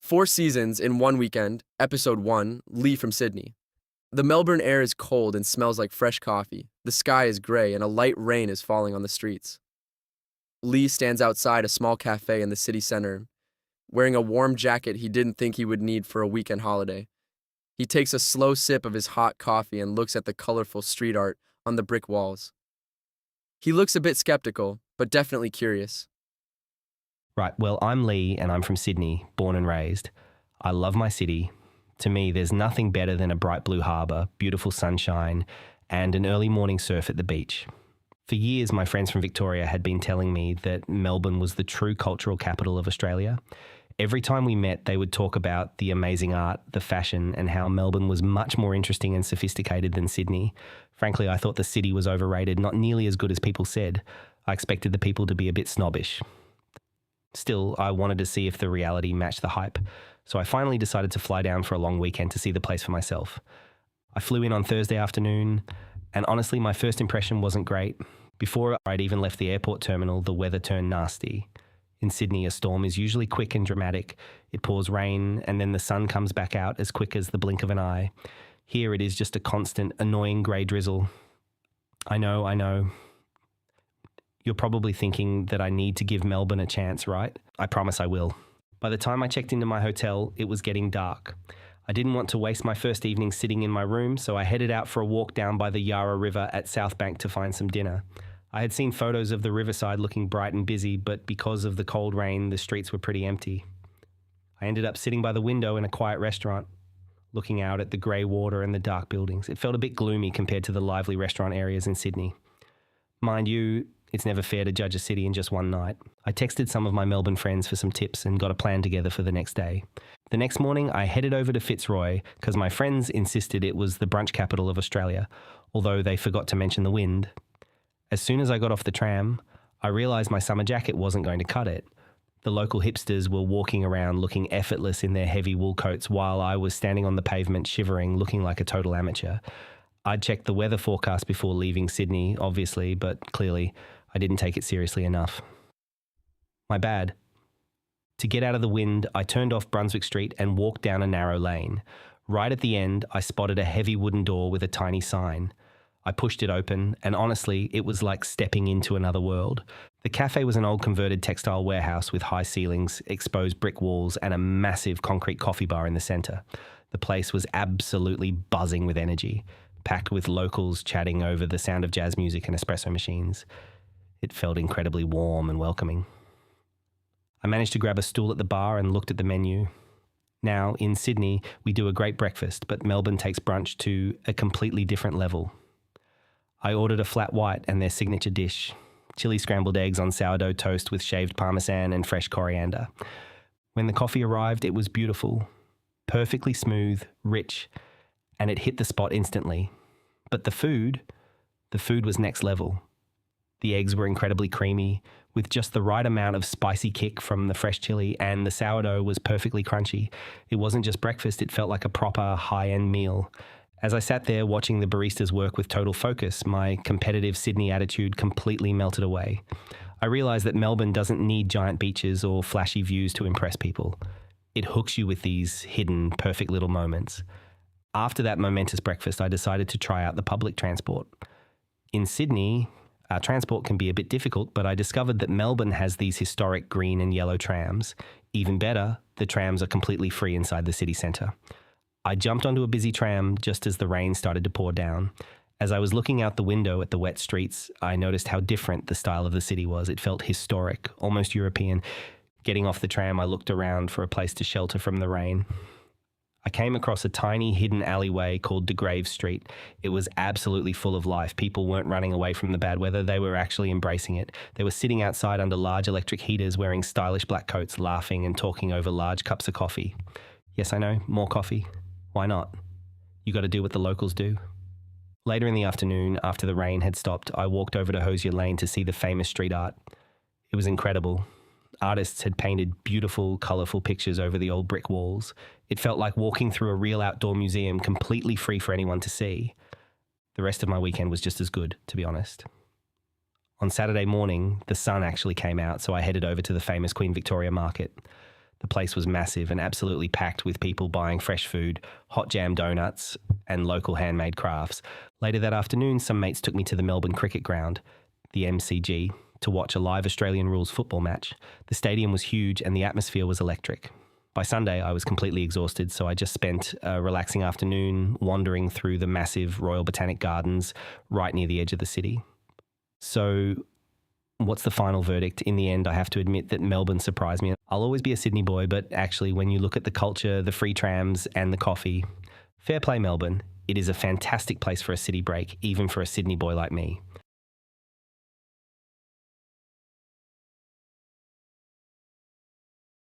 4 seasons in one weekend, episode 1, Lee from Sydney. The Melbourne air is cold and smells like fresh coffee. The sky is gray and a light rain is falling on the streets. Lee stands outside a small cafe in the city center, wearing a warm jacket he didn't think he would need for a weekend holiday. He takes a slow sip of his hot coffee and looks at the colorful street art on the brick walls. He looks a bit skeptical, but definitely curious. Right, well, I'm Lee and I'm from Sydney, born and raised. I love my city. To me, there's nothing better than a bright blue harbour, beautiful sunshine, and an early morning surf at the beach. For years, my friends from Victoria had been telling me that Melbourne was the true cultural capital of Australia. Every time we met, they would talk about the amazing art, the fashion, and how Melbourne was much more interesting and sophisticated than Sydney. Frankly, I thought the city was overrated, not nearly as good as people said. I expected the people to be a bit snobbish. Still, I wanted to see if the reality matched the hype, so I finally decided to fly down for a long weekend to see the place for myself. I flew in on Thursday afternoon, and honestly, my first impression wasn't great. Before I'd even left the airport terminal, the weather turned nasty. In Sydney, a storm is usually quick and dramatic. It pours rain, and then the sun comes back out as quick as the blink of an eye. Here it is just a constant, annoying grey drizzle. I know. You're probably thinking that I need to give Melbourne a chance, right? I promise I will. By the time I checked into my hotel, it was getting dark. I didn't want to waste my first evening sitting in my room, so I headed out for a walk down by the Yarra River at South Bank to find some dinner. I had seen photos of the riverside looking bright and busy, but because of the cold rain, the streets were pretty empty. I ended up sitting by the window in a quiet restaurant, looking out at the grey water and the dark buildings. It felt a bit gloomy compared to the lively restaurant areas in Sydney. Mind you, it's never fair to judge a city in just one night. I texted some of my Melbourne friends for some tips and got a plan together for the next day. The next morning, I headed over to Fitzroy because my friends insisted it was the brunch capital of Australia, although they forgot to mention the wind. As soon as I got off the tram, I realised my summer jacket wasn't going to cut it. The local hipsters were walking around looking effortless in their heavy wool coats while I was standing on the pavement shivering, looking like a total amateur. I'd checked the weather forecast before leaving Sydney, obviously, but clearly I didn't take it seriously enough. My bad. To get out of the wind, I turned off Brunswick Street and walked down a narrow lane. Right at the end, I spotted a heavy wooden door with a tiny sign. I pushed it open, and honestly, it was like stepping into another world. The cafe was an old converted textile warehouse with high ceilings, exposed brick walls, and a massive concrete coffee bar in the centre. The place was absolutely buzzing with energy, packed with locals chatting over the sound of jazz music and espresso machines. It felt incredibly warm and welcoming. I managed to grab a stool at the bar and looked at the menu. Now, in Sydney, we do a great breakfast, but Melbourne takes brunch to a completely different level. I ordered a flat white and their signature dish, chili scrambled eggs on sourdough toast with shaved parmesan and fresh coriander. When the coffee arrived, it was beautiful, perfectly smooth, rich, and it hit the spot instantly. But the food was next level. The eggs were incredibly creamy, with just the right amount of spicy kick from the fresh chili, and the sourdough was perfectly crunchy. It wasn't just breakfast, it felt like a proper high-end meal. As I sat there watching the baristas work with total focus, my competitive Sydney attitude completely melted away. I realised that Melbourne doesn't need giant beaches or flashy views to impress people. It hooks you with these hidden, perfect little moments. After that momentous breakfast, I decided to try out the public transport. In Sydney, our transport can be a bit difficult, but I discovered that Melbourne has these historic green and yellow trams. Even better, the trams are completely free inside the city centre. I jumped onto a busy tram just as the rain started to pour down. As I was looking out the window at the wet streets, I noticed how different the style of the city was. It felt historic, almost European. Getting off the tram, I looked around for a place to shelter from the rain. I came across a tiny hidden alleyway called Degraves Street. It was absolutely full of life. People weren't running away from the bad weather. They were actually embracing it. They were sitting outside under large electric heaters, wearing stylish black coats, laughing and talking over large cups of coffee. Yes, I know, more coffee. Why not? You got to do what the locals do. Later in the afternoon, after the rain had stopped, I walked over to Hosier Lane to see the famous street art. It was incredible. Artists had painted beautiful, colourful pictures over the old brick walls. It felt like walking through a real outdoor museum, completely free for anyone to see. The rest of my weekend was just as good, to be honest. On Saturday morning, the sun actually came out, so I headed over to the famous Queen Victoria Market. The place was massive and absolutely packed with people buying fresh food, hot jam donuts, and local handmade crafts. Later that afternoon, some mates took me to the Melbourne Cricket Ground, the MCG, to watch a live Australian rules football match. The stadium was huge and the atmosphere was electric. By Sunday, I was completely exhausted, so I just spent a relaxing afternoon wandering through the massive Royal Botanic Gardens right near the edge of the city. So, what's the final verdict? In the end, I have to admit that Melbourne surprised me. I'll always be a Sydney boy, but actually, when you look at the culture, the free trams, and the coffee, fair play, Melbourne. It is a fantastic place for a city break, even for a Sydney boy like me.